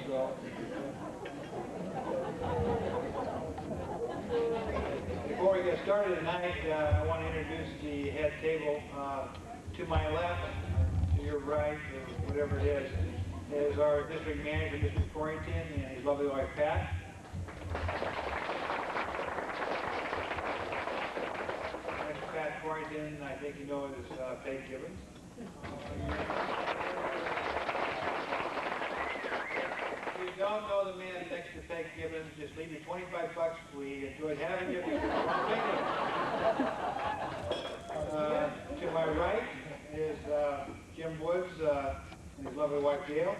so. Before we get started tonight, I want to introduce the head table. To my left, to your right, or whatever it is our district manager, Mr. Corrington, and his lovely wife, Pat. Mr. Pat Corrington, I think you know, is Peg Gibbons. If you don't know the man next to Peg Gibbons, just leave me 25 bucks. We enjoyed having you. To my right is Jim Woods and his lovely wife, Gail.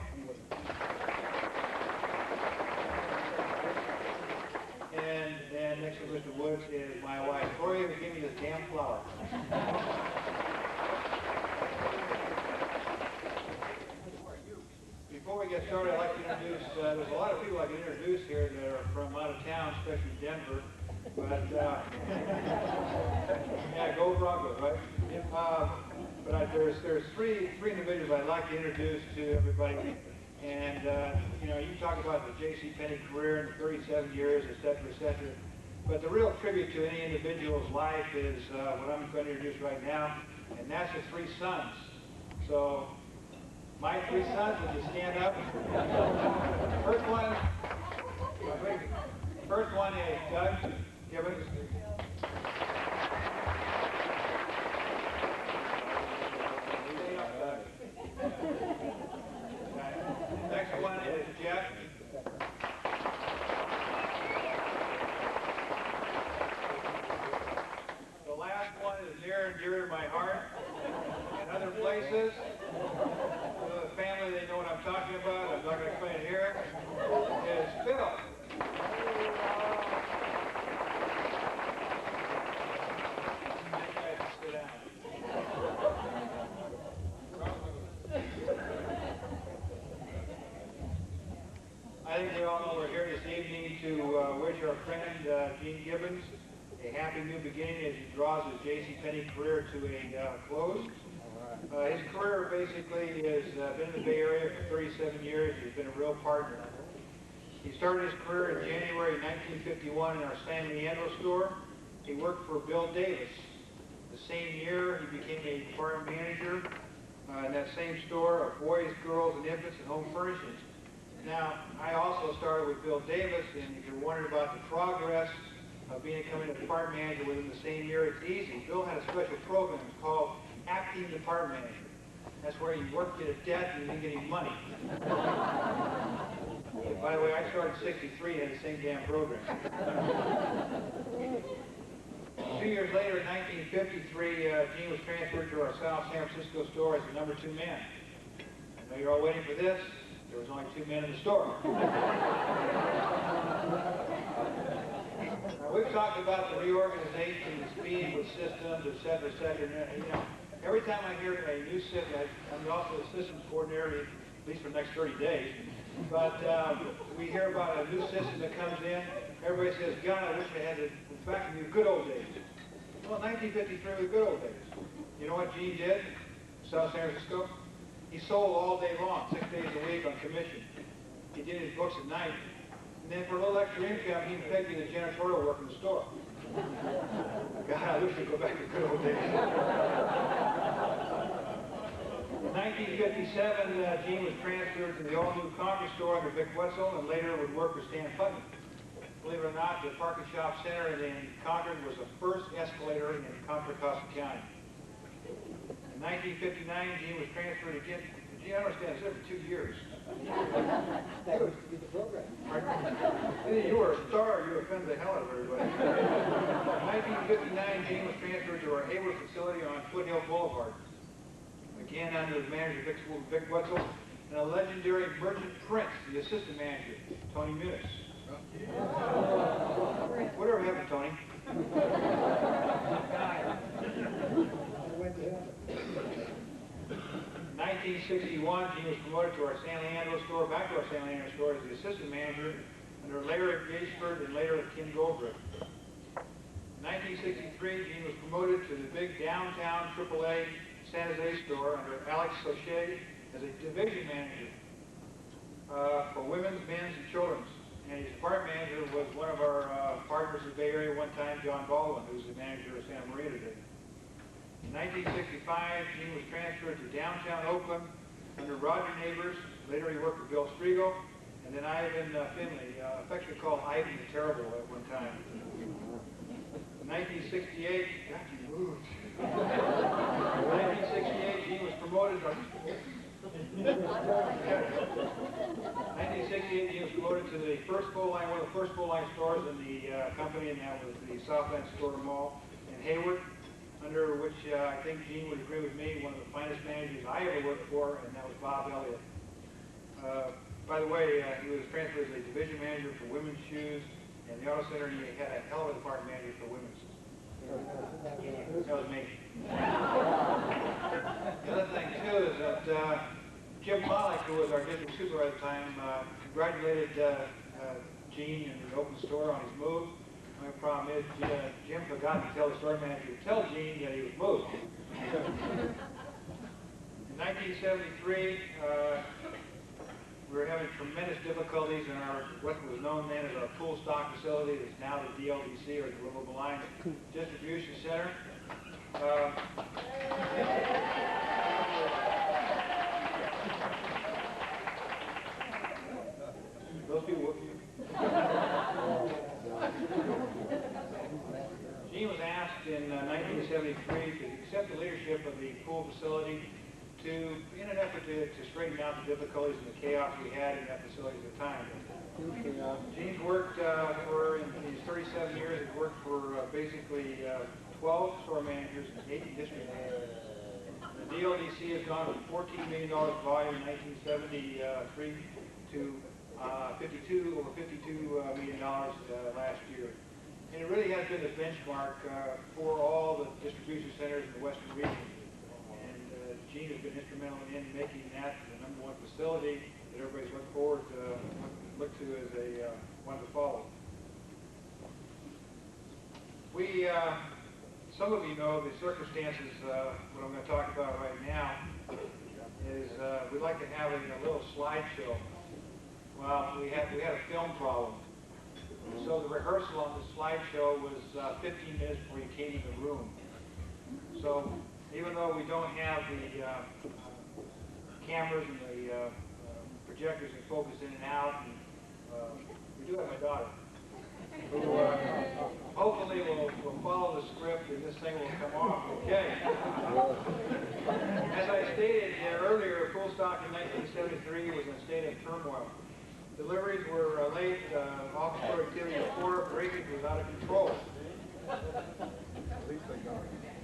And next to Mr. Woods is my wife, Tori, who gave me this damn flower. Before we get started, I'd like to introduce, there's a lot of people I can introduce here that are from out of town, especially Denver. But, yeah, go Broncos, right? But there's three individuals I'd like to introduce to everybody. And, you know, you talk about the J.C. Penney career and 37 years, et cetera, et cetera. But the real tribute to any individual's life is what I'm going to introduce right now, and that's the three sons. So, my three sons, would you stand up? First one is Doug Gibbons. Next one is Jeff. The last one is near and dear to my heart. In other places, the family, they know what I'm talking about. I'm not going to explain it here. Is Phil. Sit down. I think we all know we're here this evening to wish our friend Gene Gibbons a happy new beginning as he draws his J.C. Penney career to a close. His career basically has been in the Bay Area for 37 years. He's been a real partner. He started his career in January 1951 in our San Leandro store. He worked for Bill Davis. The same year, he became a department manager in that same store of boys, girls, and infants and home furnishings. Now, I also started with Bill Davis, and if you're wondering about the progress of becoming a department manager within the same year, it's easy. Bill had a special program called Acting Department Manager. That's where you worked, get a debt, and you didn't get any money. By the way, I started in '63 and had the same damn program. 2 years later, in 1953, Gene was transferred to our South San Francisco store as the #2 man. I know you're all waiting for this. There was only 2 men in the store. Now, we've talked about the reorganization, the speed with systems, et cetera, et cetera. And, you know, every time I hear a new system, I'm also the systems coordinator, at least for the next 30 days. But we hear about a new system that comes in. Everybody says, God, I wish I had it. In fact, in the good old days. Well, 1953 was the good old days. You know what Gene did in South San Francisco? He sold all day long, 6 days a week on commission. He did his books at night. And then for a little extra income, he paid me the janitorial work in the store. God, I wish we could go back to the good old days. In 1957, Gene was transferred to the all-new Congress store under Vic Wetzel, and later would work for Stan Putnam. Believe it or not, the Parking Shop Center in Concord was the first escalator in Contra Costa County. In 1959, Gene was transferred again. Gene, I understand, it's every 2 years. That used to be the program. You were a star, you offended the hell out of everybody. In 1959, Gene was transferred to our Hayward facility on Foothill Boulevard. Again, under the manager, Vic Wetzel, and a legendary merchant prince, the assistant manager, Tony Muniz. Whatever happened, Tony? 1961, Gene was promoted to our San Leandro store, back to our San Leandro store as the assistant manager under Larry Gageford and later Ken Goldberg. In 1963, Gene was promoted to the big downtown AAA San Jose store under Alex Sochet as a division manager. for women's, men's, and children's. And his department manager was one of our partners in the Bay Area one time, John Baldwin, who's the manager of Santa Maria today. In 1965, Gene was transferred to downtown Oakland under Roger Neighbors. Later he worked for Bill Striegel, and then Ivan Finley, affectionately called Ivan the Terrible at one time. In 1968, God, you moved. In 1968, Gene was promoted. 1968, Gene was promoted to the first full-line, one of the first full-line stores in the company, and that was the Southland Store Mall in Hayward, under which I think Gene would agree with me, one of the finest managers I ever worked for, and that was Bob Elliott. By the way, he was transferred as a division manager for women's shoes, and the auto center, he had a hell of a department manager for women's. That was me. The other thing, too, is that Jim Pollock, who was our district supervisor at the time, congratulated Gene in the open store on his move. My problem is Jim forgot to tell the store manager to tell Gene that he was moved. In 1973, we were having tremendous difficulties in our, what was known then as our pool stock facility, that's now the DLDC, or the Deliverable Line Distribution Center. Those people whoop you. Gene was asked in 1973 to accept the leadership of the pool facility in an effort to straighten out the difficulties and the chaos we had in that facility at the time. Gene's worked in his 37 years, he's worked for basically 12 store managers and 80 district managers. The DLDC has gone from $14 million volume in 1973 to over $52 million last year. And it really has been the benchmark for all the distribution centers in the Western region. And Gene has been instrumental in making that the #1 facility that everybody's looked forward to, looked to as a one to follow. We, some of you know the circumstances, what I'm going to talk about right now is we'd like to have a little slideshow. Well, we had a film problem. So the rehearsal on the slideshow was 15 minutes before you came in the room. So even though we don't have the cameras and the projectors that focus in and out, and, we do have my daughter, who hopefully will follow the script and this thing will come off okay. As I stated earlier, full stock in 1973 was in a state of turmoil. Deliveries were late, office productivity was poor, breakage was out of control.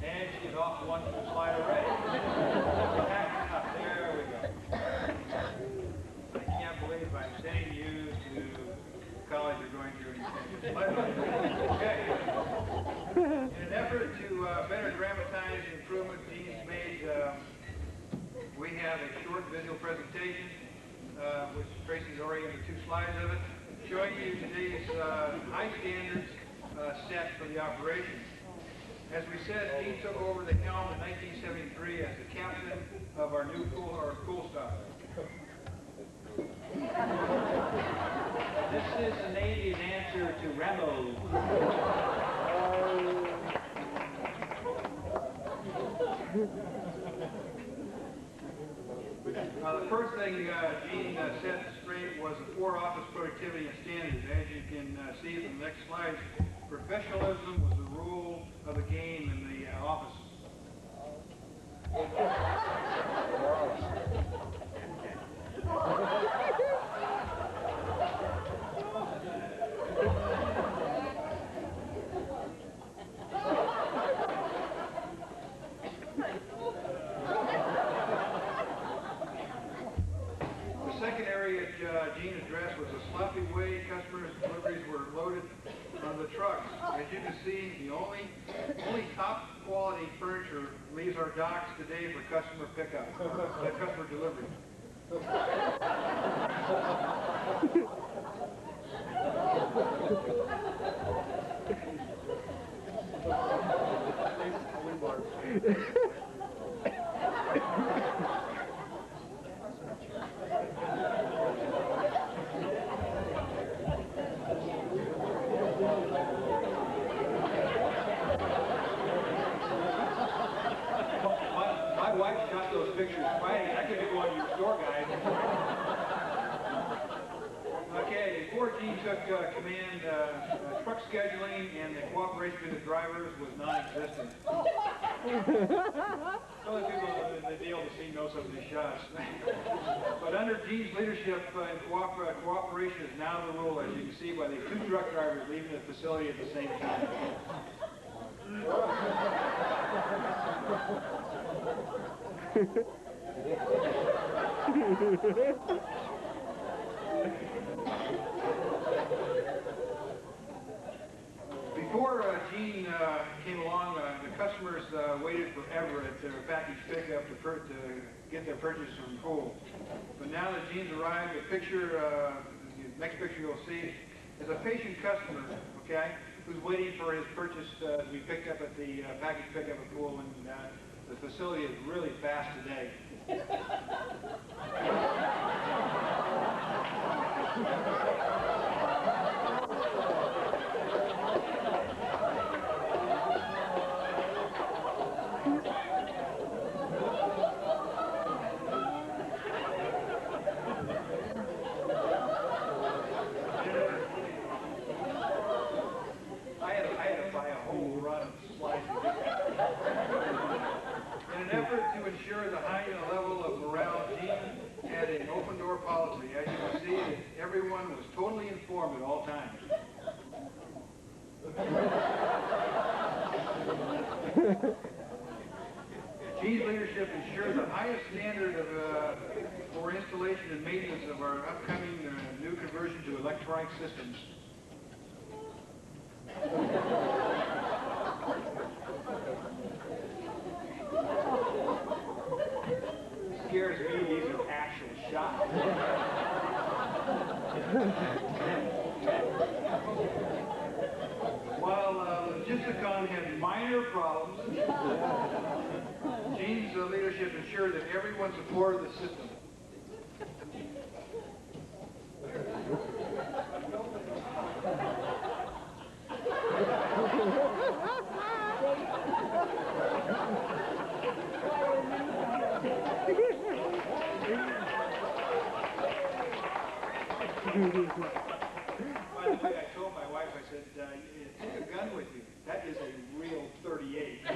And she's off one slide already. There we go. I can't believe I'm sending you to college you're going to. Okay. In an effort to better dramatize the improvements Gene's made, we have a short visual presentation, which Tracy's already under 2 slides of it, showing you today's high standards set for the operation. As we said, Gene took over the helm in 1973 as the captain of our new pool stock. This is the Navy's answer to Rambo. The first thing Gene set straight was the 4 office productivity and standards. As you can see from the next slide, professionalism was the rule of the game in the office. Gene addressed was the sloppy way customers' deliveries were loaded on the trucks. As you can see, the only top quality furniture leaves our docks today for customer pickup, customer delivery. wife shot those pictures fighting. I could be going to your store, guys. Okay, before Gene took command, truck scheduling and the cooperation with the drivers was non-existent. Some of the people in the deal to see know some of these shots. But under Gene's leadership, cooperation is now the rule, as you can see by the 2 truck drivers leaving the facility at the same time. Before Gene came along, the customers waited forever at their package pickup to get their purchase from Pool. But now that Gene's arrived, the next picture you'll see is a patient customer, okay, who's waiting for his purchase to be picked up at the package pickup at Pool, and the facility is really fast today. In an effort to ensure the high level of morale, Gene had an open-door policy. As you can see, everyone was totally informed at all times. Gene's leadership ensures the highest standard for installation and maintenance of our upcoming new conversion to electronic systems. Scares me, these are actual shots. While Logisticon had minor problems, Gene's leadership ensured that everyone supported the system. By the way, I told my wife, I said, take a gun with you. That is a real 38. I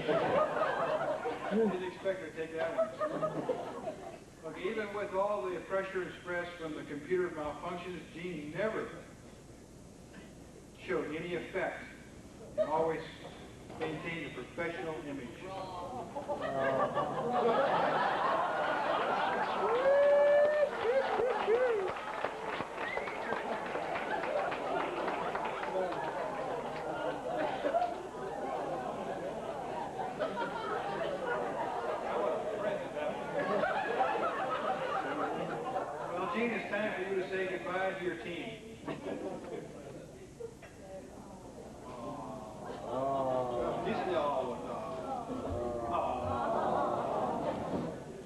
didn't expect her to take that one. Look, even with all the pressure and stress from the computer malfunctions, Gene never showed any effect and always maintained a professional image. Gene, it's time for you to say goodbye to your team.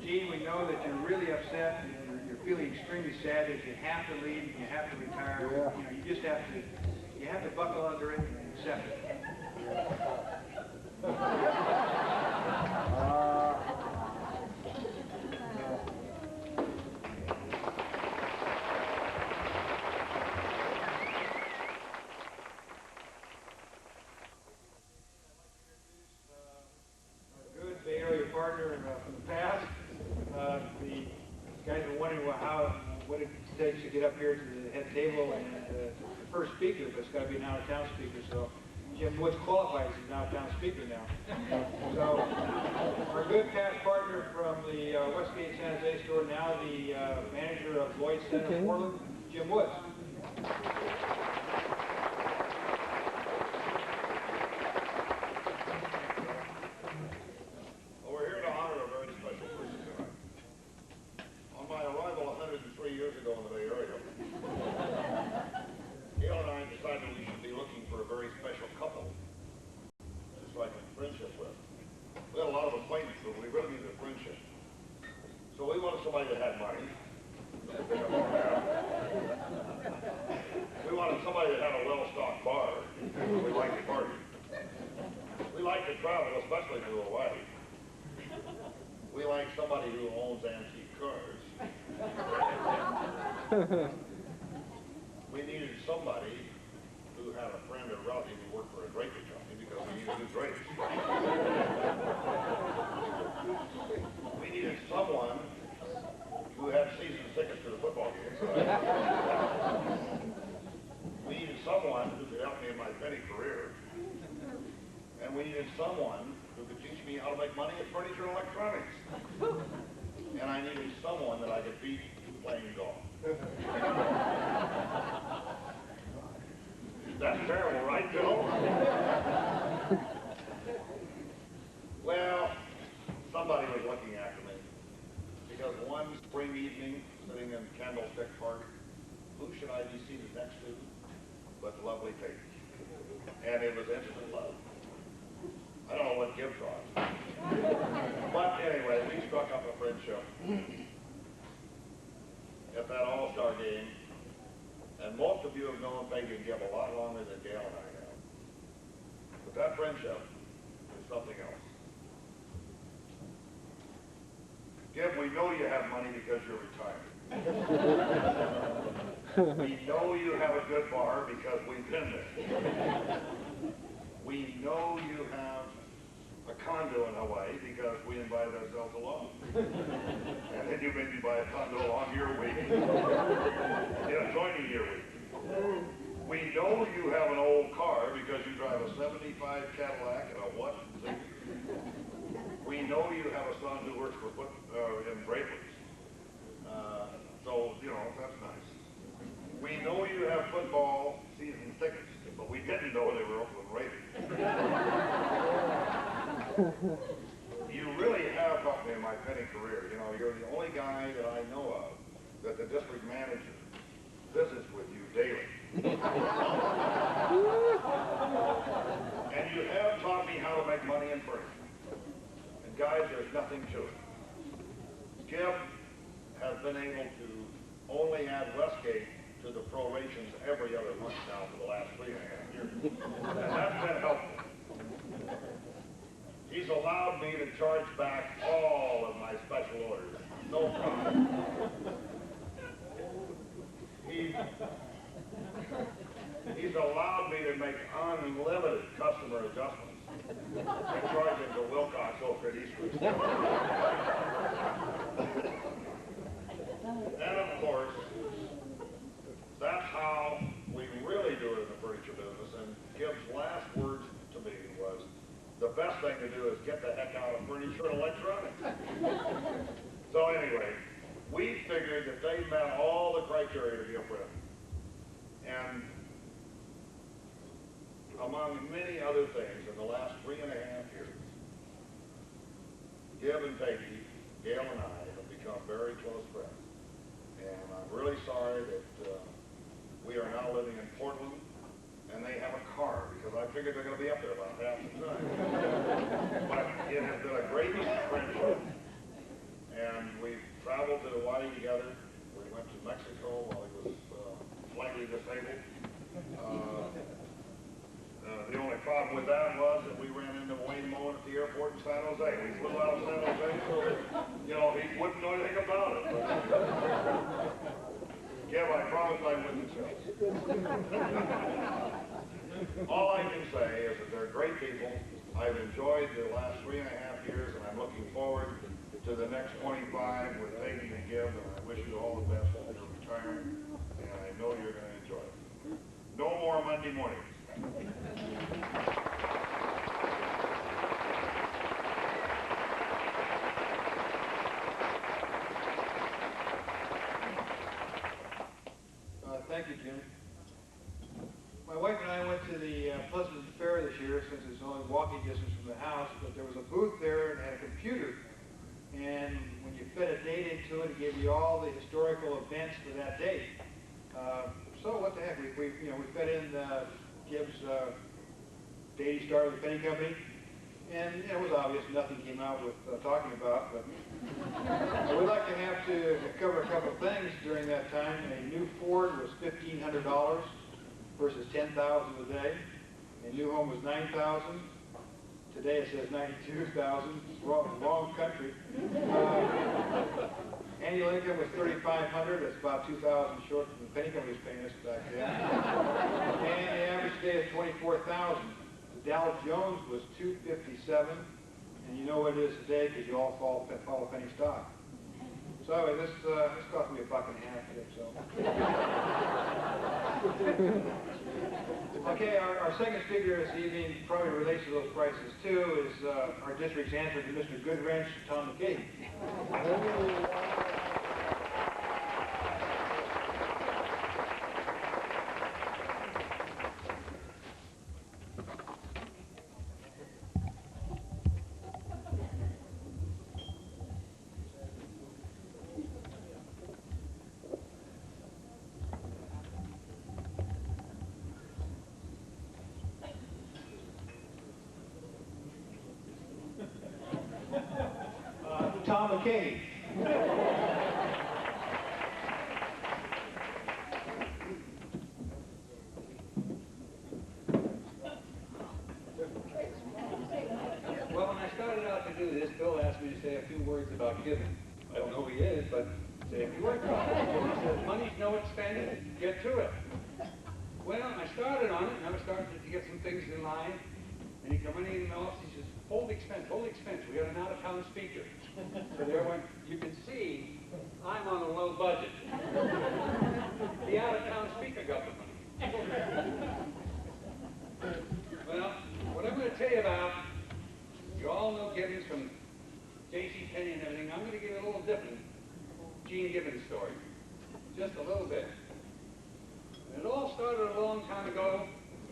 Gene, we know that you're really upset and you're feeling extremely sad that you have to leave and you have to retire. You know, you just have to buckle under it and accept it. Partner from the past. The guys are wondering what it takes to get up here to the head table, and the first speaker, but it's got to be an out-of-town speaker, so Jim Woods qualifies as an out-of-town speaker now. So our good past partner from the Westgate San Jose store, now the manager of Lloyd's Center Portland, Jim Woods. Somebody that had money. We wanted somebody that had a well-stocked bar. We liked to party. We liked to travel, especially to Hawaii. We liked We needed somebody who had a friend or relative who worked for a drapery company because we needed new drapes. We needed someone who had season tickets to the football games. We needed someone who could help me in my penny career. And we needed someone who could teach me how to make money in furniture and electronics. And I needed someone that I could beat playing golf. That's terrible, right, Bill? Well, somebody was looking after me. Because one spring evening, sitting in Candlestick Park, who should I be seated next to but the lovely Peggy? And it was instant love. I don't know what Gibbs was. But anyway, we struck up a friendship at that All-Star game. And most of you have known Peggy and Gibb a lot longer than Gail and I have. But that friendship is something else. Gibb, we know you have money because you're retired. We know you have a good bar because we've been there. We know you have a condo in Hawaii because we invited ourselves along. And then you made me buy a condo along your week. Yeah, joining your week. We know you have an old car because you drive a 75 Cadillac and a what? We know you have a son who works for in draperies. So, you know, that's nice. We know you have football season tickets, but we didn't know they were Oakland Raiders. You really have helped me in my penny career. You know, you're the only guy that I know of that the district manager visits with you daily. And you have taught me how to make money in furniture. And guys, there's nothing to it. Gibb has been able to only add Westgate to the prorations every other month now for the last 3.5 years. And that's been helpful. He's allowed me to charge back all of my special orders. No problem. He's allowed me to make unlimited customer adjustments and charge him to Wilcox over at Eastwood. And of course, that's how we really do it in the furniture business. And Gibbs' last words to me was, the best thing to do is get the heck out of furniture and electronics. So anyway, we figured that they met all the criteria to be a friend. And among many other things, in the last 3.5 years, Gibb and Peggy, Gail and I have become very close friends. And I'm really sorry that we are now living in Portland, and they have a car, because I figured they're going to be up there about half the time. But it has been a great friendship, and we've traveled to Hawaii together. We went to Mexico while he was slightly disabled. The only problem with that was that we ran into Wayne Moen at the airport in San Jose. We flew out of San Jose, so you know, he wouldn't know anything about it. Gibb, I promise I wouldn't tell. All I can say is that they're great people. I've enjoyed the last 3.5 years, and I'm looking forward to the next 25 with Peggy and Gibb, and I wish you all the best in your retirement, and I know you're going to enjoy it. No more Monday mornings. Thank you, Jim. My wife and I went to the Pleasant Fair this year, since it's only walking distance from the house, but there was a booth there and had a computer. And when you fed a date into it, it gave you all the historical events for that date. So what the heck, we fed in Gibbs' date he started the penny company, and it was obvious nothing came out with talking about, but we'd like to have to cover a couple of things during that time. A new Ford was $1,500 versus $10,000 today. A new home was $9,000. Today it says $92,000. Wrong country. Annual income was $3,500. That's about $2,000 short from the penny company was paying us back then. And the average day is $24,000. The Dow Jones was 257, and you know what it is today because you all follow penny stock. So anyway, this cost me $1.50, I think so. Okay, our second speaker this evening probably relates to those prices too, is our district's answer to Mr. Goodwrench, Tom McKay. Tom McKay. Well, when I started out to do this, Bill asked me to say a few words about Gibbons. I don't know who he is, but say a few words about him. He said, money's no expense, get to it. Well, I started on it, and I was starting to get some things in line. And he come running in the office, he says, hold expense, we got an out-of-town speaker. So there went, you can see, I'm on a low budget. The out-of-town speaker got the money. Well, what I'm going to tell you about, you all know Gibbons from J.C. Penney and everything. I'm going to give you a little different Gene Gibbons story. Just a little bit. And it all started a long time ago.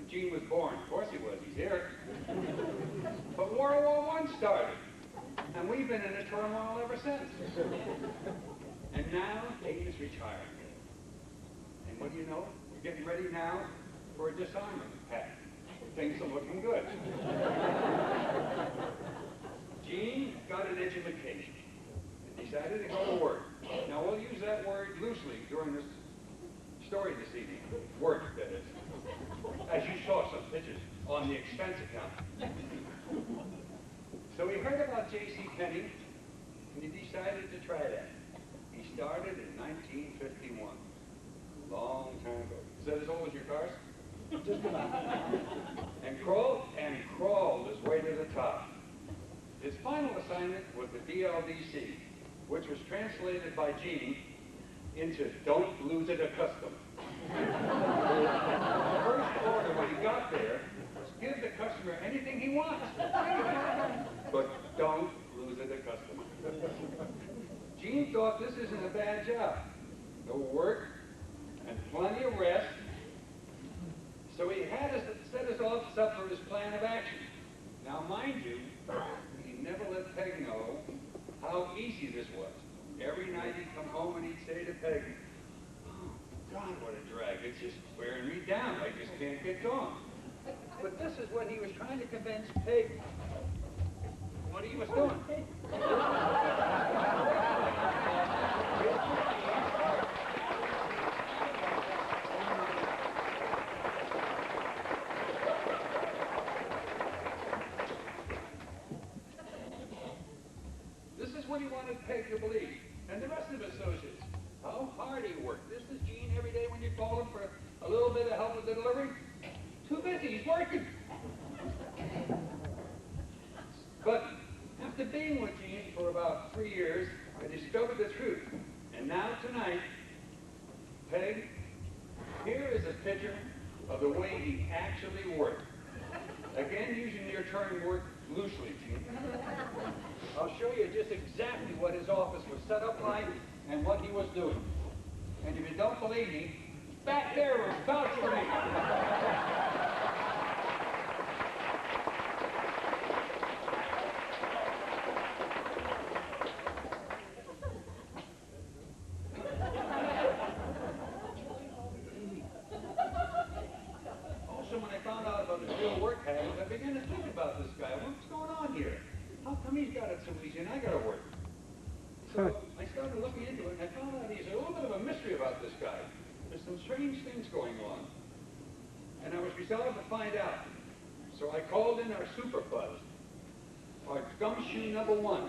Gene was born. Of course he was. He's here. But World War I started. And we've been in a turmoil ever since. And now, Dave is retiring. And what do you know? We're getting ready now for a disarmament pact. Things are looking good. Gene got an education and decided to go to work. Now, we'll use that word loosely during this story this evening. Work, that is. As you saw some pictures on the expense account. So he heard about J.C. Penney, and he decided to try that. He started in 1951, a long time ago. Is that as old as your cars? Just about. And crawled his way to the top. His final assignment was the DLDC, which was translated by Gene into "Don't Lose It a Customer." The first order when he got there was give the customer anything he wants, but don't lose it a customer. Gene thought this isn't a bad job. No work and plenty of rest. So he had to set his office up for his plan of action. Now, mind you, he never let Peg know how easy this was. Every night he'd come home and he'd say to Peg, "Oh, God, what a drag. It's just wearing me down. I just can't get going." But this is what he was trying to convince Peg what he was doing. This is what he wanted Peg to believe, and the rest of his associates. How hard he worked. This is Gene every day when you call him for a little bit of help with the delivery. Too busy, he's working. But after being with Gene for about 3 years, I discovered the truth. And now tonight, Peg, here is a picture of the way he actually worked. Again, using your term work loosely, Gene. I'll show you just exactly what his office was set up like and what he was doing. And if you don't believe me, back there was vouch for me. Also, when I found out about the real work habits, I began to think about this guy. What's going on here? How come he's got it so easy and I got to work? So I started looking into it, and I found out there's a little bit of a mystery about this guy. There's some strange things going on. And I was resolved to find out. So I called in our super buzz, our gumshoe #1,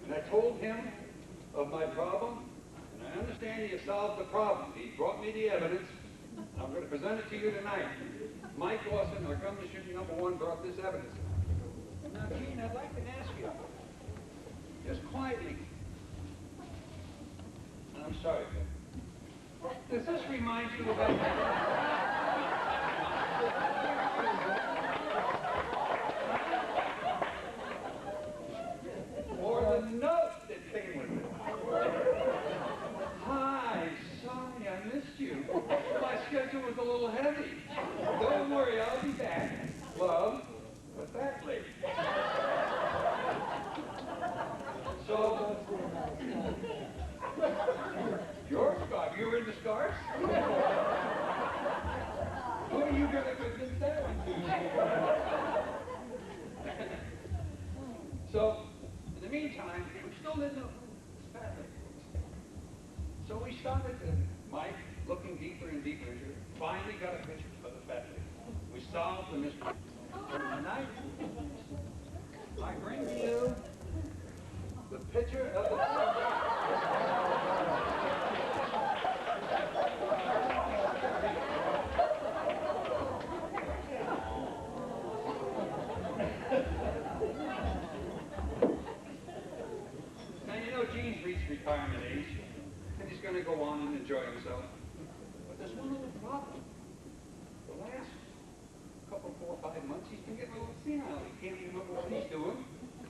and I told him of my problem I understand you solved the problem. He brought me the evidence. I'm going to present it to you tonight. Mike Lawson, our company shooting #1, brought this evidence. Now, Gene, I'd like to ask you, just quietly, and I'm sorry, but does this remind you of or the note that came with it? Hi, sorry I missed you. My schedule was a little heavy. Don't worry, I'll be back. Love, the fat lady. So, your scarf, you were into scarves? Who are you going to convince that one to? So, in the meantime, we still didn't know who this fat lady was. So we started, Mike, looking deeper and deeper into it, finally got a picture of the fat lady. We solved the mystery. And tonight, I bring to you the picture of the Now, you know, Gene's reached retirement age, and he's going to go on and enjoy himself. But there's one little problem. The last couple, 4 or 5 months, he's been getting a little senile. He can't remember what he's doing.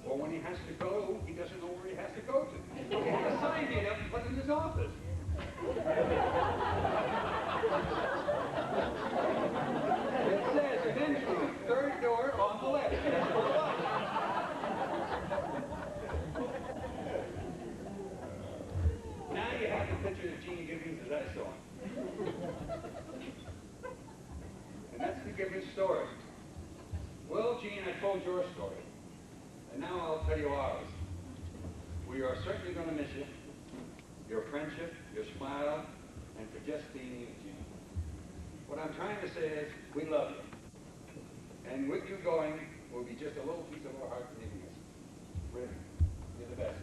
Or when he has to go, he doesn't know where he has to go to. He has a sign made up and put in his office. It says, entry, third door on the left. That's for the box. Now you have the picture of Gene Gibbons as I saw him. And that's the Gibbons story. Well, Gene, I told your story. And now I'll tell you ours. We are certainly going to miss you, your friendship, your smile, and for just being you, Gene. What I'm trying to say is, we love you. And with you going will be just a little piece of our heart leaving us. Really, you're the best.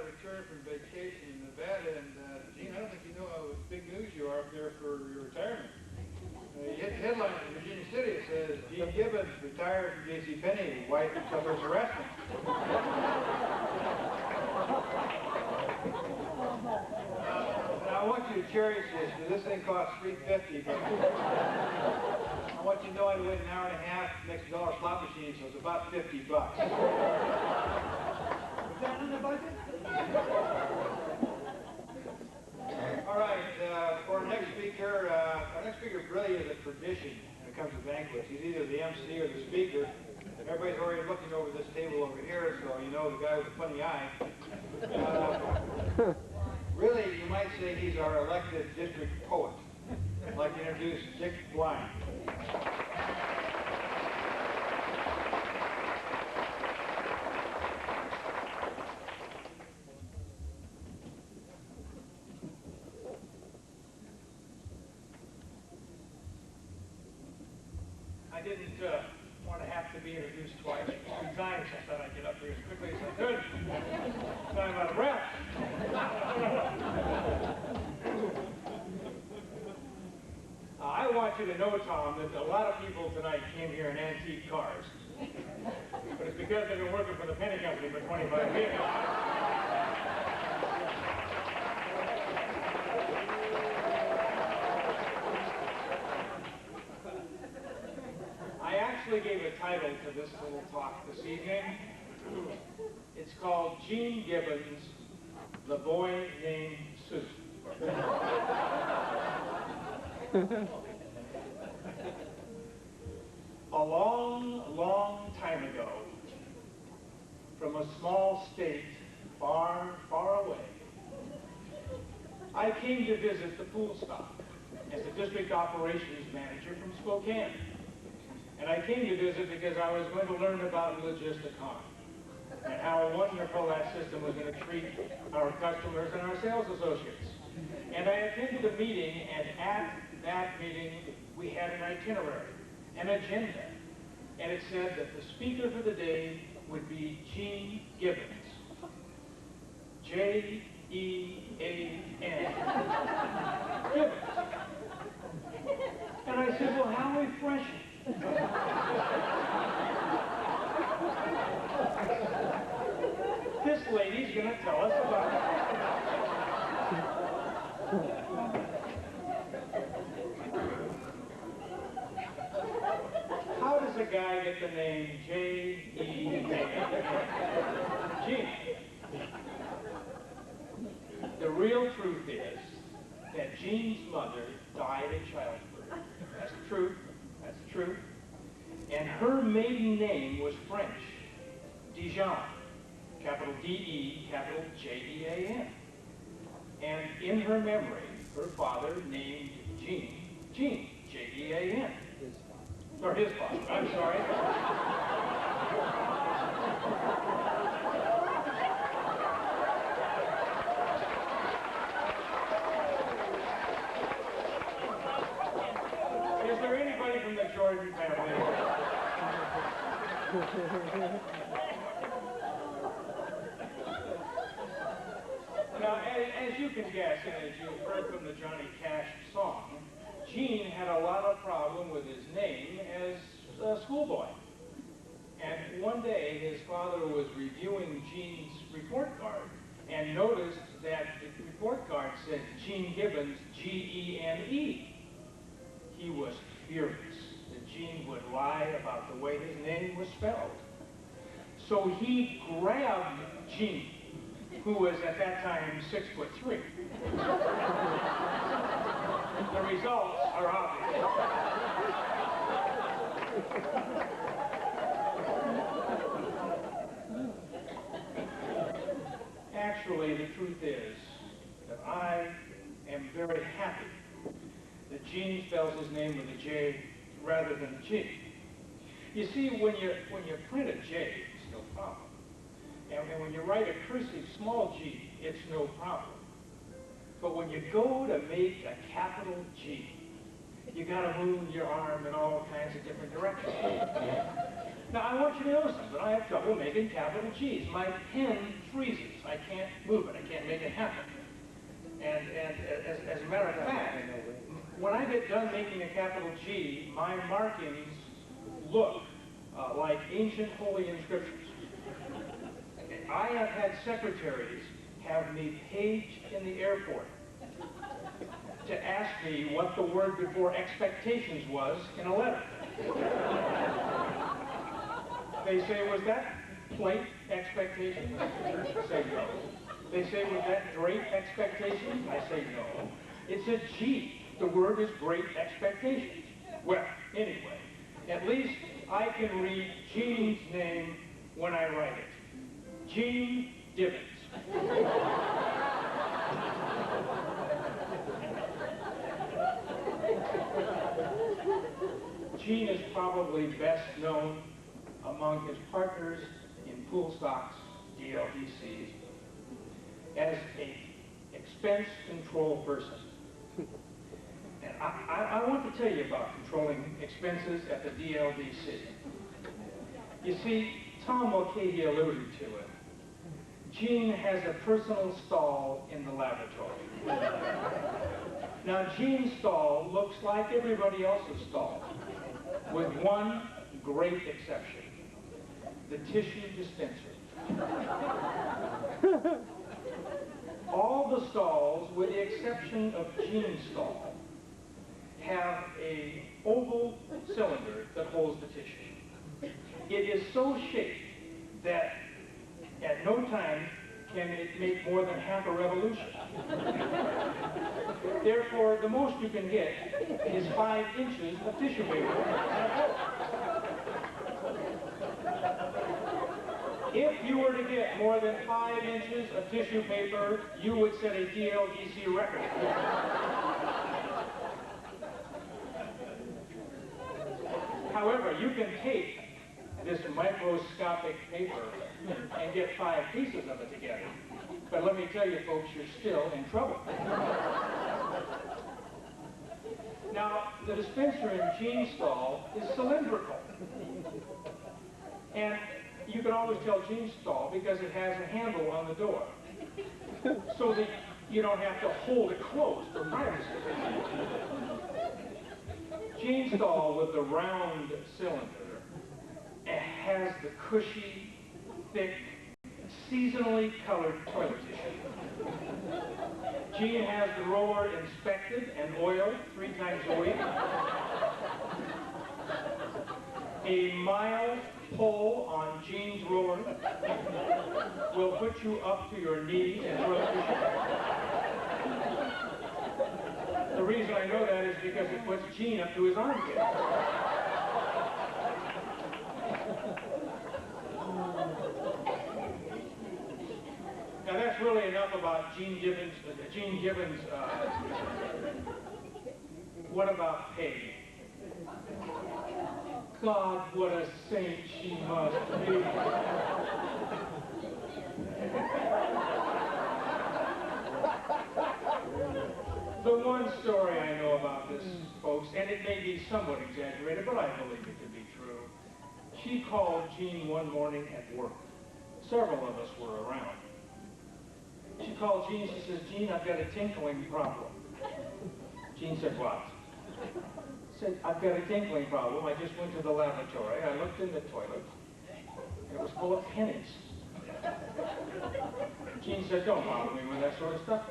Returned from vacation in Nevada, and Gene, I don't think you know how big news you are up there for your retirement. You hit the headline in Virginia City. It says, Gene Gibbons retired from J.C. Penney, wife suffers harassment. Now, I want you to cherish this, because this thing costs $3.50, but I want you to know I had to wait an hour and a half, makes a $1 slot machine, so it's about $50. Is that in the budget? All right, for our next speaker really is a tradition when it comes to banquets. He's either the MC or the speaker. Everybody's already looking over this table over here, so you know the guy with the funny eye. Really, you might say he's our elected district poet. I'd like to introduce Dick Blind. I didn't want to have to be introduced twice 3 times. I thought I'd get up here as quickly as I could. So I'm out of breath. I want you to know, Tom, that a lot of people tonight came here in antique cars. But it's because they've been working for the Penny Company for 25 years. I actually gave a title to this little talk this evening. It's called Gene Gibbons, the Boy Named Sue. A long, long time ago, from a small state far, far away, I came to visit the pool stop as the district operations manager from Spokane. And I came to visit because I was going to learn about logisticon. and how wonderful that system was going to treat our customers and our sales associates. And I attended a meeting, and at that meeting, we had an itinerary, an agenda, and it said that the speaker for the day would be Gene Gibbons. J-E-A-N. Gibbons. And I said, well, how refreshing. This lady's going to tell us about it. How does a guy get the name J-E-A-N? Gene. The real truth is that Gene's mother died in childbirth. That's the truth. That's the truth. And her maiden name was French. Dijon. Capital D-E, capital J-E-A-N. And in her memory, her father named Gene, J-E-A-N. Or his father, I'm sorry. Is there anybody from the Jordan family? Now, as you can guess, and as you've heard from the Johnny Cash song, Gene had a lot of problem with his name as a schoolboy. And one day, his father was reviewing Gene's report card and noticed that the report card said Gene Gibbons, G-E-N-E. He was furious that Gene would lie about the way his name was spelled. So he grabbed Gene, who was at that time 6'3". The results are obvious. Actually, the truth is that I am very happy that Gene spells his name with a J rather than a G. You see, when you print a J, it's no problem. And when you write a cursive small g, it's no problem. But when you go to make a capital G, you got to move your arm in all kinds of different directions. Now, I want you to know something. I have trouble making capital G's. My pen freezes. I can't move it. I can't make it happen. And as a matter of fact, when I get done making a capital G, my markings look like ancient holy inscriptions. I have had secretaries have me paged in the airport to ask me what the word before expectations was in a letter. They say, was that plate expectations? I say no. They say, was that great expectations? I say no. It's a G. The word is great expectations. Well, anyway, at least I can read Gene's name when I write it. Gene Gibbons. Gene is probably best known among his partners in pool stocks, DLDCs, as an expense control person. And I want to tell you about controlling expenses at the DLDC. You see, Tom Mulcahy alluded to it. Gene has a personal stall in the laboratory. Now, Gene's stall looks like everybody else's stall, with one great exception: the tissue dispenser. All the stalls, with the exception of Gene's stall, have an oval cylinder that holds the tissue. It is so shaped that at no time can it make more than half a revolution. Therefore, the most you can get is 5 inches of tissue paper. If you were to get more than 5 inches of tissue paper, you would set a DLDC record. However, you can take this microscopic paper and get 5 pieces of it together. But let me tell you folks, you're still in trouble. Now, the dispenser in Gene's stall is cylindrical. And you can always tell Gene's stall because it has a handle on the door. So that you don't have to hold it closed for privacy. Gene's stall with the round cylinder, it has the cushy, thick, seasonally colored toilet tissue. Gene has the roller inspected and oiled 3 times a week. A mild pull on Gene's roller will put you up to your knees in toilet tissue. The reason I know that is because it puts Gene up to his armpit. Now that's really enough about Gene Gibbons. What about Peg? God, what a saint she must be. The one story I know about this, folks, and it may be somewhat exaggerated, but I believe it to be true. She called Gene one morning at work. Several of us were around. She called Gene, she says, Gene, I've got a tinkling problem. Gene said, what? Said, I've got a tinkling problem. I just went to the lavatory. I looked in the toilet. And it was full of pennies. Gene said, don't bother me with that sort of stuff.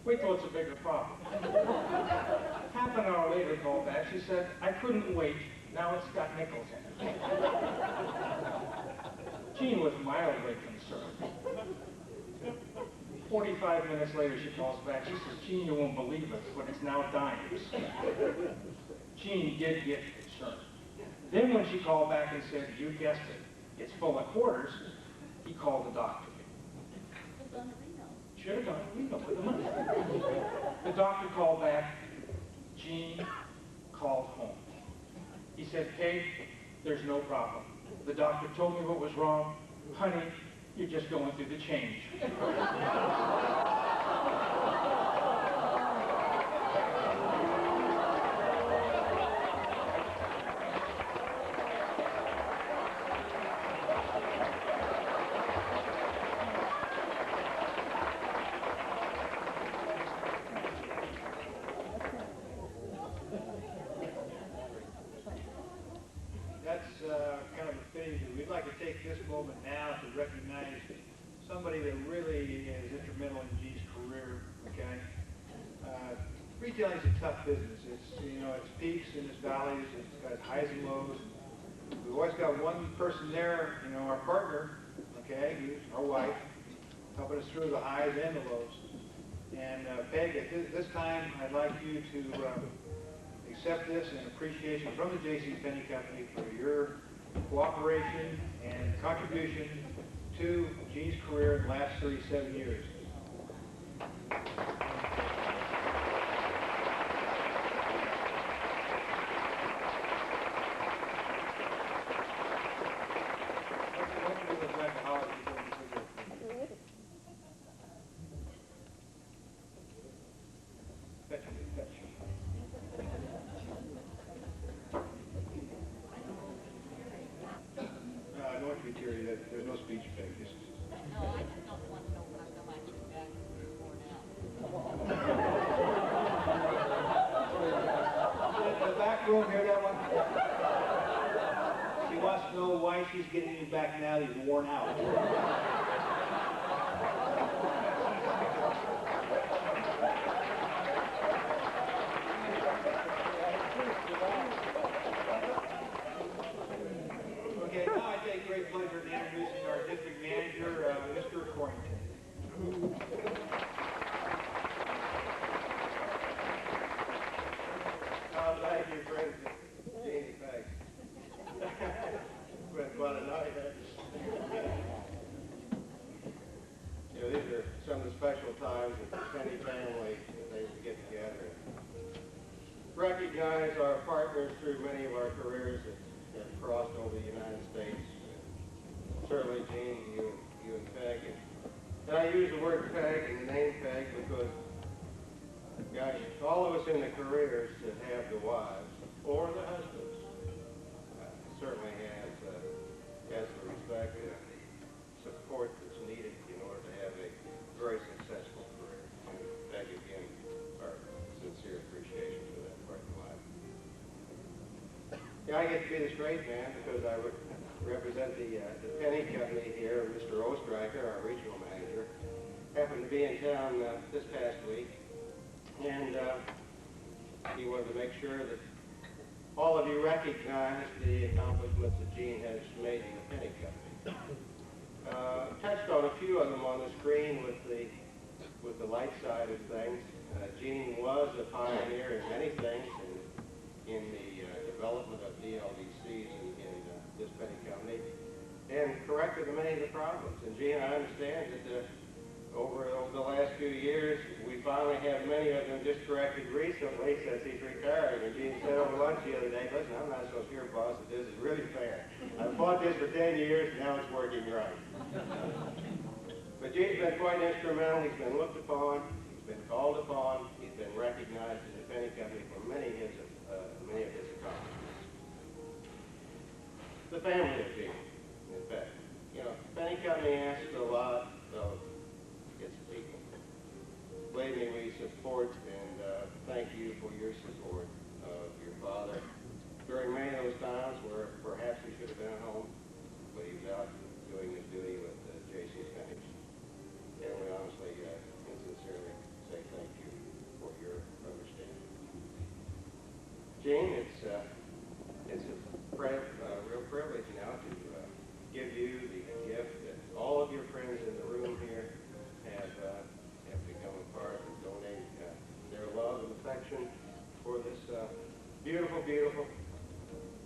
Wait till it's a bigger problem. Half an hour later, called back. She said, I couldn't wait. Now it's got nickels in it. Gene was mildly concerned. 45 minutes later, she calls back. She says, Gene, you won't believe it, but it's now dimes. Gene did get concerned. Then when she called back and said, you guessed it, it's full of quarters, he called the doctor. Should have gone to Reno with the money. The doctor called back. Gene called home. He said, Kate, there's no problem. The doctor told me what was wrong. Honey, you're just going through the change. Kind of a fitting. We'd like to take this moment now to recognize somebody that really is instrumental in Gene's career. Okay, retailing is a tough business. It's it's peaks and its valleys. It's got highs and lows. We've always got one person there, our partner. Okay, who's our wife, helping us through the highs and the lows. And Peg, at this time, I'd like you to accept this in appreciation from the J.C. Penney Company for your cooperation and contribution to Gene's career in the last 37 years. There's no speech, Peg. No, I just don't want to know when I'm going to back worn out. The back room, hear that one? She wants to know why she's getting him back now that he's worn out. Okay, now I take great pleasure in introducing our district manager, Mr. Corrington. Thank you, President Jeannie, thanks. It's been quite a night, these are some of the special times that the Penney family is able to get together and recognize our partners through many of our careers that have crossed over the United States. And I use the word peg and the name peg because, gosh, all of us in the careers that have the wives or the husbands certainly has the respect and support that's needed in order to have a very successful career. And Peg, again, our sincere appreciation for that part of life. Yeah, I get to be this great man because I represent the penny company here. Mr. Ostreicher, our regional manager, happened to be in town this past week, and he wanted to make sure that all of you recognize the accomplishments that Gene has made in the penny company. Touched on a few of them on the screen with the light side of things. Gene was a pioneer in many things in the development of DLDCs in this penny company, and corrected many of the problems. And Gene, I understand that over the last few years, we finally have many of them just corrected recently since he's retired. And Gene said over lunch the other day, listen, I'm not so sure, boss, that this is really fair. I've fought this for 10 years, and now it's working right. But Gene's been quite instrumental. He's been looked upon, he's been called upon, he's been recognized in the penny company for many of his accomplishments. The family of Gene, in fact. You know, penny company asks a lot of its people. Believe me, we support and thank you for your support of your father during many of those times where perhaps he should have been at home, but he was out doing his duty with J.C. Penney's. And we honestly and sincerely say thank you for your understanding. Gene, it's a real privilege now to give you the gift that all of your friends in the room here have become a part and donate their love and affection for this beautiful, beautiful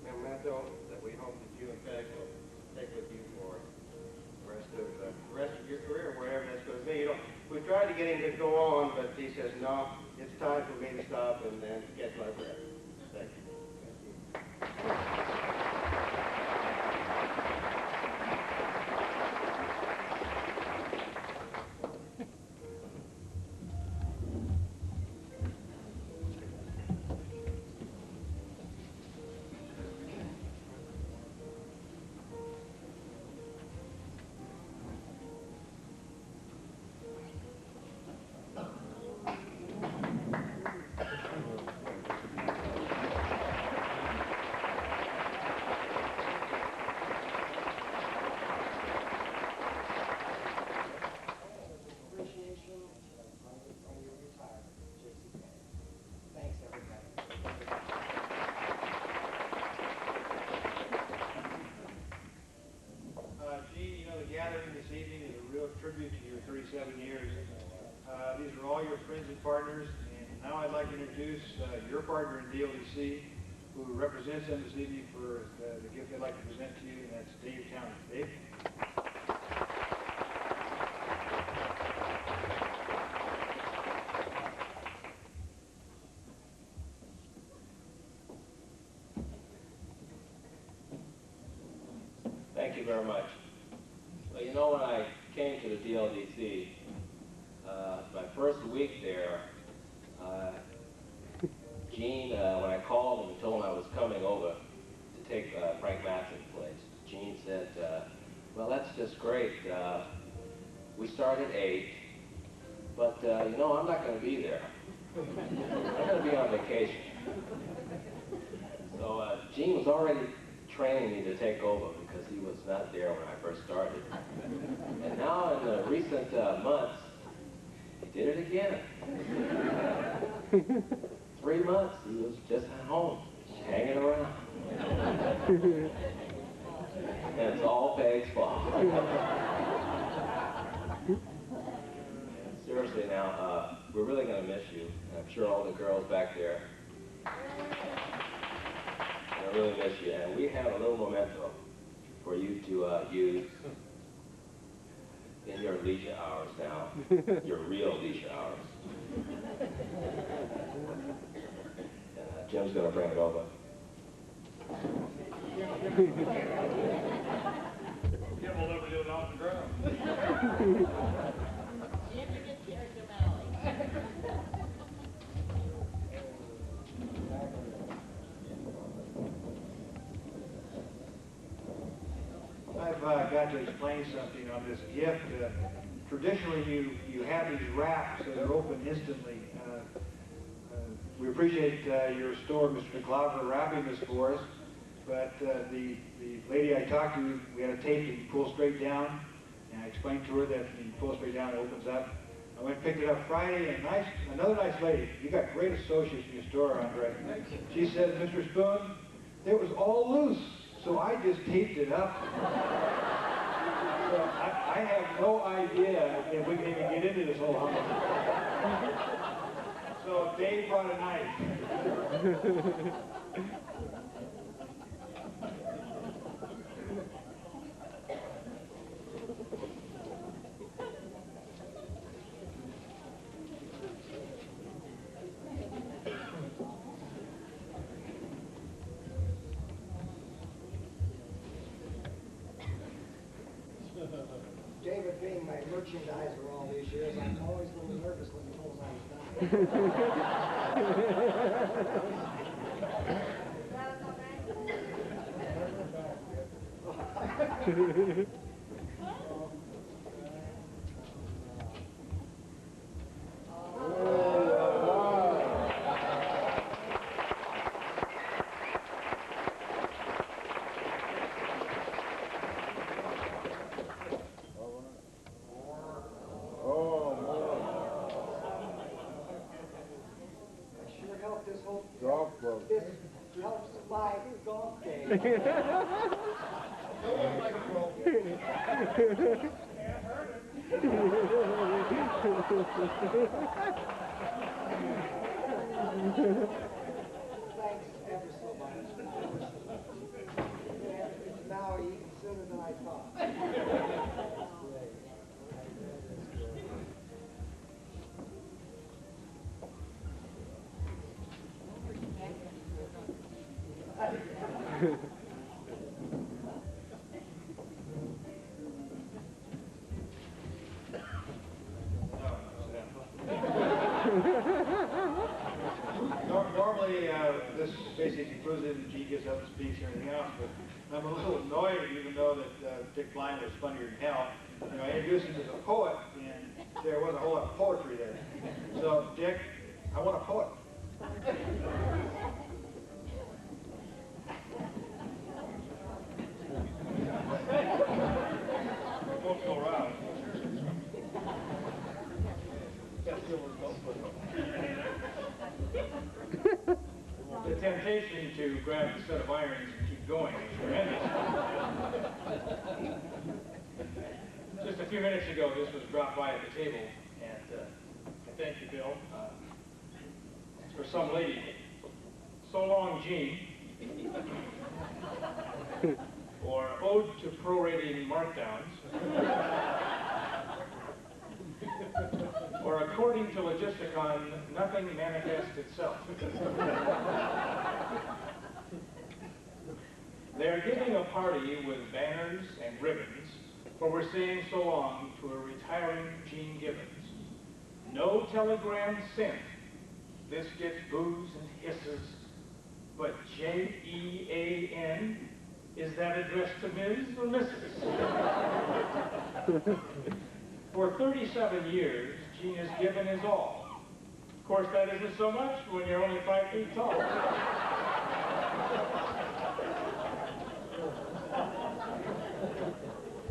memento that we hope that you and Peg will take with you for the rest of your career, wherever that's going to be. You know, we tried to get him to go on, but he says, no, it's time for me to stop and then catch my breath. Thank you. Tribute to your 37 years. These are all your friends and partners, and now I'd like to introduce your partner in DLDC, who represents them this evening for the gift I'd like to present to you, and that's Dave Towner. Dave? Thank you very much. Well, you know, when I came to the DLDC, my first week there, Gene, when I called him and told him I was coming over to take Frank Matson's place, Gene said, well, that's just great. We start at 8, but, you know, I'm not going to be there. I'm going to be on vacation. So Gene was already training me to take over because he was not there when I first started. And now in the recent months, he did it again. 3 months, he was just at home, hanging around. And it's all Peg's fault. Seriously now, we're really going to miss you. And I'm sure all the girls back there I really miss you, and we have a little memento for you to use in your leisure hours now, your real leisure hours. And Jim's going to bring it over. Jim will never do it off the ground. I've got to explain something on this gift. Traditionally, you have these wraps that are open instantly. We appreciate your store, Mr. McLeod, for wrapping this for us. But the lady I talked to, we had a tape that you pull straight down, and I explained to her that when you pull straight down, it opens up. I went and picked it up Friday, and another nice lady. You got great associates in your store, Andre. She said, Mr. Spoon, it was all loose, so I just taped it up. So I have no idea if we can even get into this whole humbug. So Dave brought a knife. David being my merchandiser all these years, I'm always a little nervous when he pulls out his knife. This helps my golf game. Thanks ever so much. It's now even sooner than I thought. Normally, this basically concludes it and Gene gets up and speaks and everything else, but I'm a little annoyed even though that Dick Blind was funnier than hell. You know, I introduced him as a poet, and there wasn't a whole lot of poetry there. So, Dick, I want a poet. Won't go around. The temptation to grab the set of irons and keep going is tremendous. Just a few minutes ago, this was dropped by at the table, and thank you, Bill. It's for some lady. So long, Gene. Or Ode to Prorating Markdowns. Or according to Logisticon, nothing manifests itself. They're giving a party with banners and ribbons, for we're saying so long to a retiring Gene Gibbons. No telegram sent. This gets boos and hisses, but J-E-A-N, is that addressed to Ms. or Mrs.? For 37 years, Gene has given his all. Of course, that isn't so much when you're only 5 feet tall.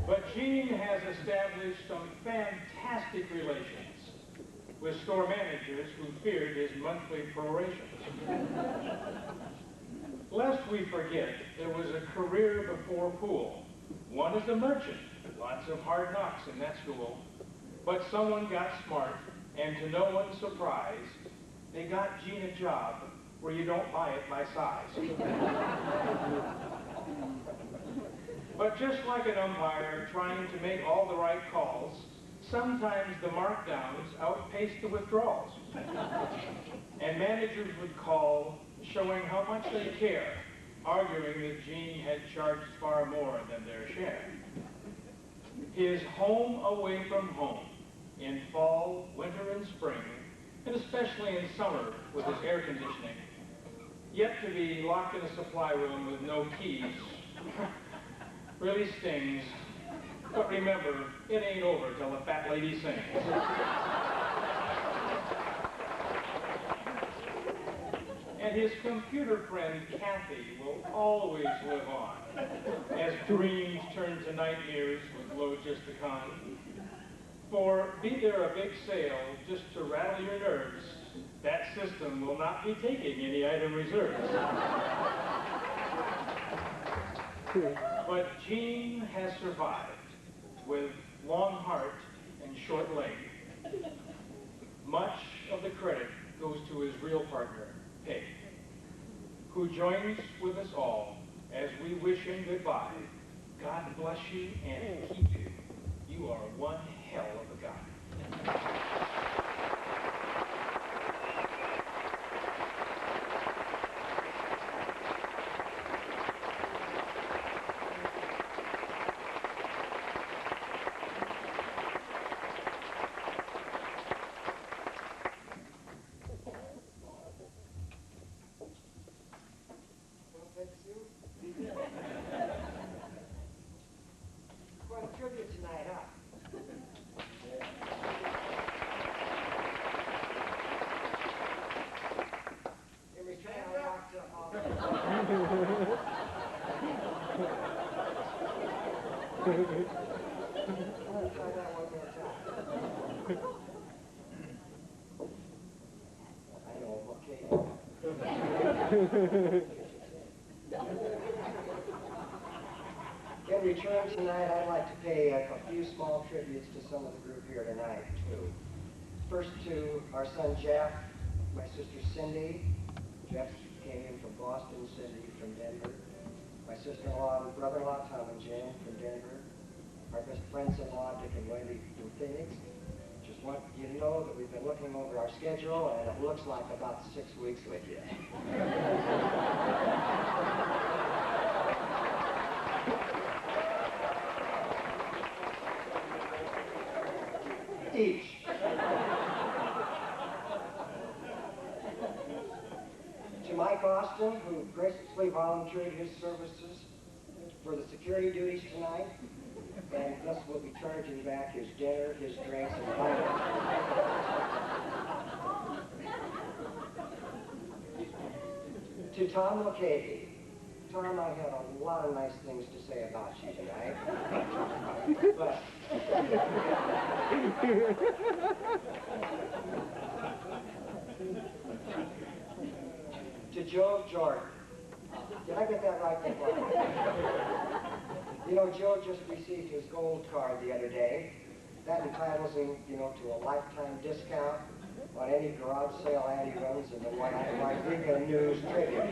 But Gene has established some fantastic relations with store managers who feared his monthly prorations. Lest we forget, there was a career before pool. One as a merchant, lots of hard knocks in that school. But someone got smart, and to no one's surprise, they got Gene a job where you don't buy it by size. But just like an umpire trying to make all the right calls, sometimes the markdowns outpace the withdrawals. And managers would call, showing how much they care, arguing that Gene had charged far more than their share. His home away from home, in fall, winter, and spring, and especially in summer with his air conditioning, yet to be locked in a supply room with no keys, really stings. But remember, it ain't over till the fat lady sings. And his computer friend, Kathy, will always live on, as dreams turn to nightmares with low just a con. For be there a big sale just to rattle your nerves, that system will not be taking any item reserves. But Gene has survived with long heart and short leg. Much of the credit goes to his real partner, Peg, who joins with us all as we wish him goodbye. God bless you and keep you. You are one hell of a guy. Quite a tribute tonight, huh? In return, I'd like to offer... Let me try that one more time. I know, okay. In return tonight, I'd like to pay a few small tributes to some of the group here tonight, too. First to our son Jeff, my sister Cindy. Jeff came in from Boston, Cindy from Denver. My sister-in-law and brother-in-law Tom and Jim from Denver. Our best friends-in-law Dick and Wendy from Phoenix. Just want you to know that we've been looking over our schedule, and it looks like about 6 weeks with you. Each. To Mike Austin, who graciously volunteered his services for the security duties tonight, and thus will be charging back his dinner, his drinks, and wine. To Tom Mulcahy. Tom, I had a lot of nice things to say about you tonight. But... to Joe Jordan. Did I get that right? You know, Joe just received his gold card the other day. That entitles him, you know, to a lifetime discount on any garage sale ad he runs and the one Riga News Tribute.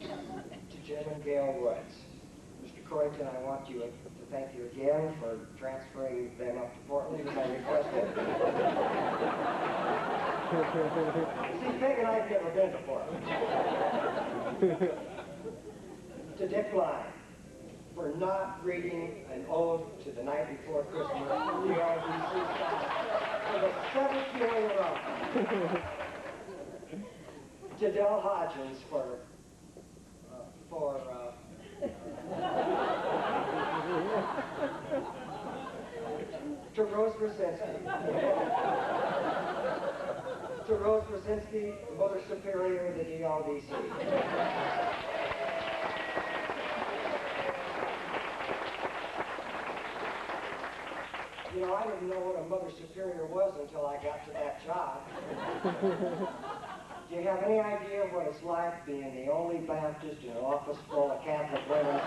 To Jim and Gail Woods. Mr. Corrington, I want you to thank you again for transferring them up to Portland as I requested. See, Peg and I have never been to Portland. To Dick Line, for not reading an ode to the night before Christmas from the RBC for the 7th year in a row. To Del Hodgins to Rose Brzezinski. To Rose Brzezinski, Mother Superior of the DLDC. You know, I didn't know what a Mother Superior was until I got to that job. Do you have any idea what it's like being the only Baptist in an office full of Catholic women?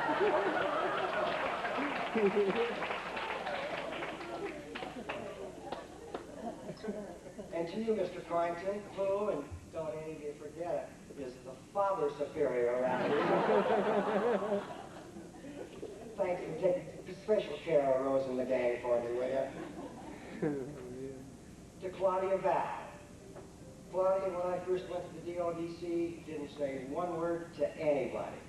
And to you, Mr. Corrington, who, and don't any of you forget it, is the Father Superior around here. Thank you. Take special care of Rose and the gang for me, will you? To Claudia Val. Claudia, when I first went to the DODC, didn't say one word to anybody.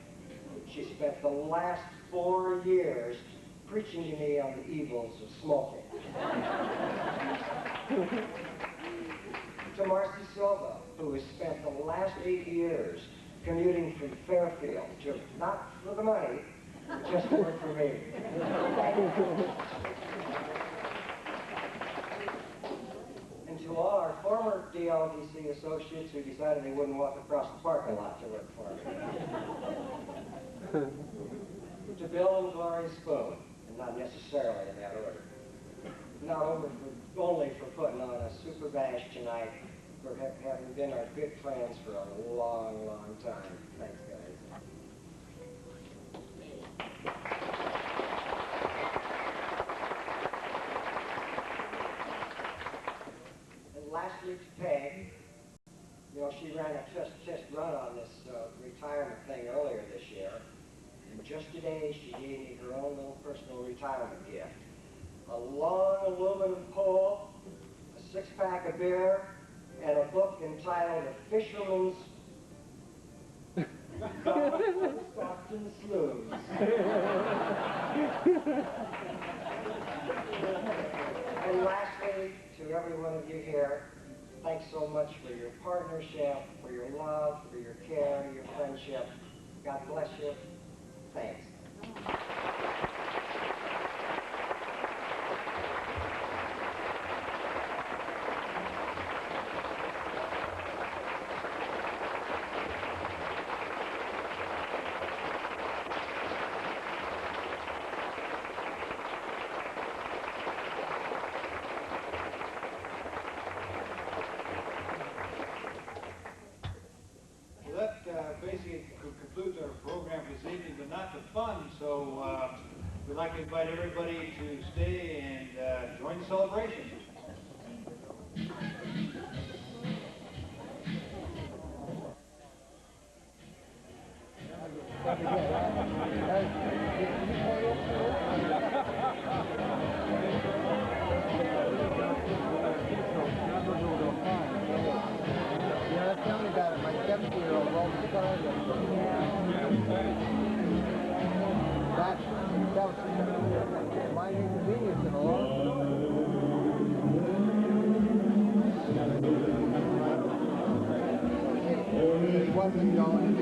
She spent the last 4 years preaching to me on the evils of smoking. To Marcy Silva, who has spent the last 8 years commuting from Fairfield to, not for the money, just to work for me. And to all our former DLDC associates who decided they wouldn't walk across the parking lot to work for me. To Bill and Glory Spoon, and not necessarily in that order. Not only for putting on a super bash tonight, for having been our good friends for a long, long time. Thanks, guys. And lastly, to Peg, you know, she ran a test run on this retirement thing earlier this year. And just today, she gave me her own little personal retirement gift. A long aluminum pole, a six-pack of beer, and a book entitled A Fisherman's Stockton Sloughs. And lastly, to every one of you here, thanks so much for your partnership, for your love, for your care, your friendship. God bless you. Thanks. Well, that basically concludes our program this evening, but not the fun. So we'd like to invite everybody to stay and join the celebration. Yeah, tell me about it. My 70-year-old rolled the car yesterday. That was my inconvenience in a long He wasn't going to be